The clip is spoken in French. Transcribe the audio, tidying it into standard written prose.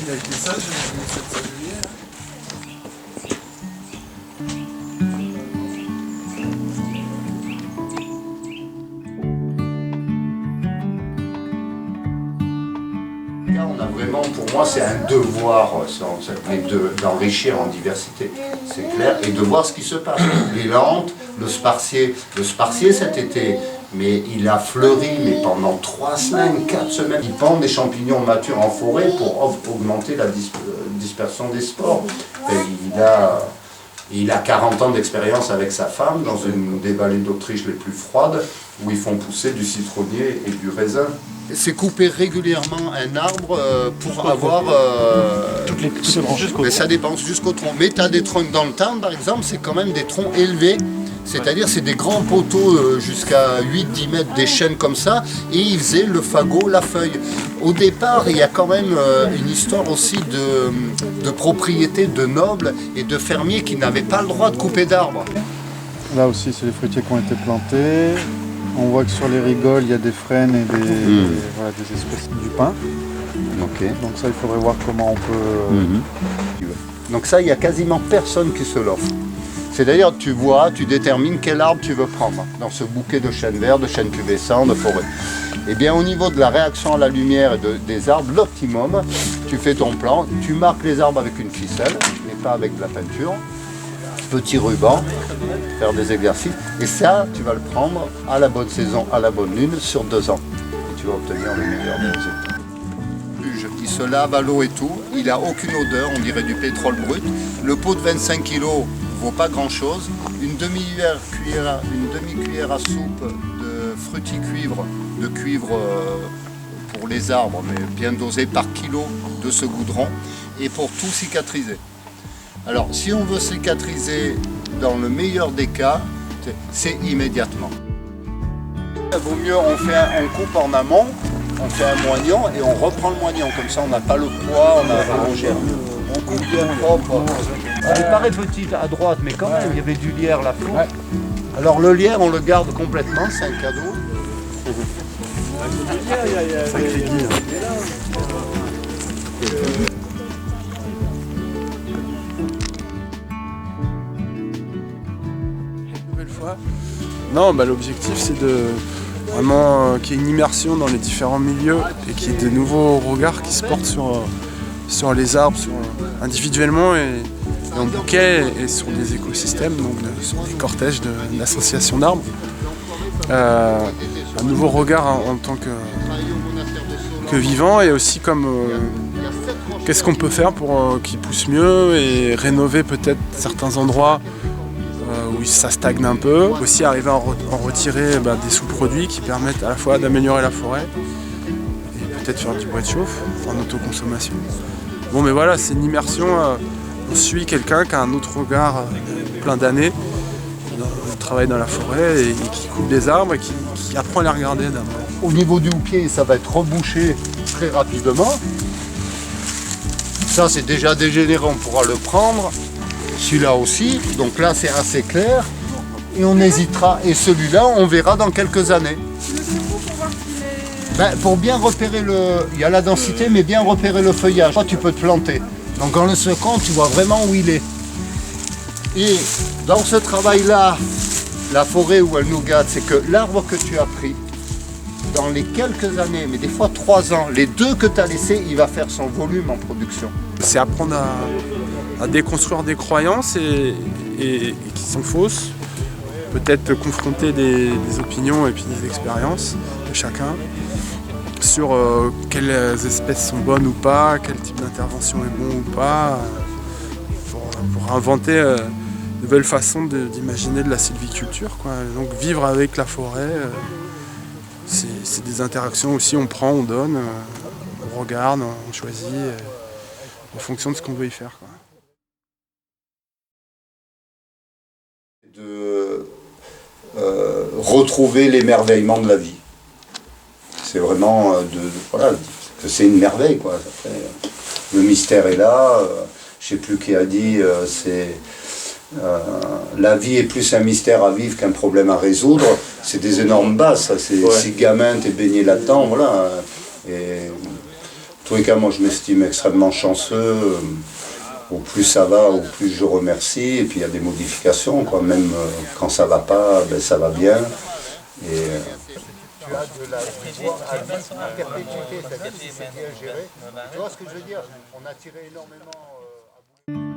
il a acheté ça, j'ai mis cette sablière. On a vraiment, pour moi, c'est un devoir d'enrichir en diversité, c'est clair, et de voir ce qui se passe. Les lentes, le sparcier cet été, mais il a fleuri mais pendant 3 semaines, 4 semaines. Il pend des champignons matures en forêt pour augmenter la dispersion des spores. Et il a 40 ans d'expérience avec sa femme dans une des vallées d'Autriche les plus froides, où ils font pousser du citronnier et du raisin. C'est couper régulièrement un arbre pour avoir... toutes les branches jusqu'au tronc. Ça dépend jusqu'au tronc. Mais tu as des troncs dans le Tarn, par exemple, c'est quand même des troncs élevés. C'est-à-dire c'est des grands poteaux jusqu'à 8-10 mètres, des chênes comme ça, et ils faisaient le fagot, la feuille. Au départ, il y a quand même une histoire aussi de propriété de nobles et de fermiers qui n'avaient pas le droit de couper d'arbres. Là aussi, c'est les fruitiers qui ont été plantés. On voit que sur les rigoles, il y a des frênes et des espèces du pin. Okay. Donc ça, il faudrait voir comment on peut... Donc ça, il n'y a quasiment personne qui se l'offre. C'est-à-dire, tu vois, tu détermines quel arbre tu veux prendre dans ce bouquet de chênes verts, de chênes pubescents, de forêt. Eh bien, au niveau de la réaction à la lumière et des arbres, l'optimum, tu fais ton plan, tu marques les arbres avec une ficelle, mais pas avec de la peinture. Petit ruban, faire des exercices. Et ça, tu vas le prendre à la bonne saison, à la bonne lune, sur 2 ans. Et tu vas obtenir le meilleur des résultats. Il se lave à l'eau et tout, il n'a aucune odeur, on dirait du pétrole brut. Le pot de 25 kg vaut pas grand-chose. Une demi-cuillère à soupe de fruits-cuivre, de cuivre pour les arbres, mais bien dosé par kilo de ce goudron, et pour tout cicatriser. Alors, si on veut cicatriser dans le meilleur des cas, c'est immédiatement. Il vaut mieux, on coupe en amont, on fait un moignon et on reprend le moignon. Comme ça, on n'a pas le poids, on a la longère. On coupe bien propre. Elle paraît petite à droite, mais quand même, il y avait du lierre là-dessous. Ouais. Alors, le lierre, on le garde complètement, c'est un cadeau. Non, l'objectif c'est de vraiment qu'il y ait une immersion dans les différents milieux et qu'il y ait de nouveaux regards qui se portent sur les arbres, individuellement et en bouquet et sur des écosystèmes, donc sur des cortèges d'associations d'arbres. Un nouveau regard en tant que vivant et aussi comme qu'est-ce qu'on peut faire pour qu'ils poussent mieux et rénover peut-être certains endroits où ça stagne un peu. Aussi arriver à en retirer des sous-produits qui permettent à la fois d'améliorer la forêt et peut-être faire du bois de chauffe en autoconsommation. Bon mais voilà, c'est une immersion, on suit quelqu'un qui a un autre regard plein d'années, qui travaille dans la forêt et qui coupe des arbres et qui apprend à les regarder d'abord. Au niveau du houppier, ça va être rebouché très rapidement. Ça c'est déjà dégénéré, on pourra le prendre. Celui-là aussi, donc là c'est assez clair. Et on hésitera. Et celui-là, on verra dans quelques années. Pour bien repérer il y a la densité, mais bien repérer le feuillage. Toi, tu peux te planter. Donc en le secant, tu vois vraiment où il est. Et dans ce travail-là, la forêt où elle nous garde, c'est que l'arbre que tu as pris, dans les quelques années, mais des fois 3 ans, les 2 que tu as laissés, il va faire son volume en production. C'est apprendre à déconstruire des croyances et qui sont fausses, peut-être confronter des opinions et puis des expériences de chacun sur quelles espèces sont bonnes ou pas, quel type d'intervention est bon ou pas, pour inventer de nouvelles façons d'imaginer de la sylviculture, quoi. Donc vivre avec la forêt, c'est des interactions aussi, on prend, on donne, on regarde, on choisit en fonction de ce qu'on veut y faire, quoi. De retrouver l'émerveillement de la vie. C'est vraiment que c'est une merveille, quoi. Le mystère est là. Je ne sais plus qui a dit, la vie est plus un mystère à vivre qu'un problème à résoudre. C'est des énormes bases, ça. Si gamin, t'es baigné là-dedans, voilà. Et tous les cas, moi je m'estime extrêmement chanceux. Au plus ça va, au plus je remercie. Et puis il y a des modifications, quoi. Même quand ça va pas, ben, ça va bien. Et, tu as de la pouvoir à perpétuité, c'est-à-dire que c'est bien géré. Tu vois ce que je veux dire? On a tiré énormément à bout.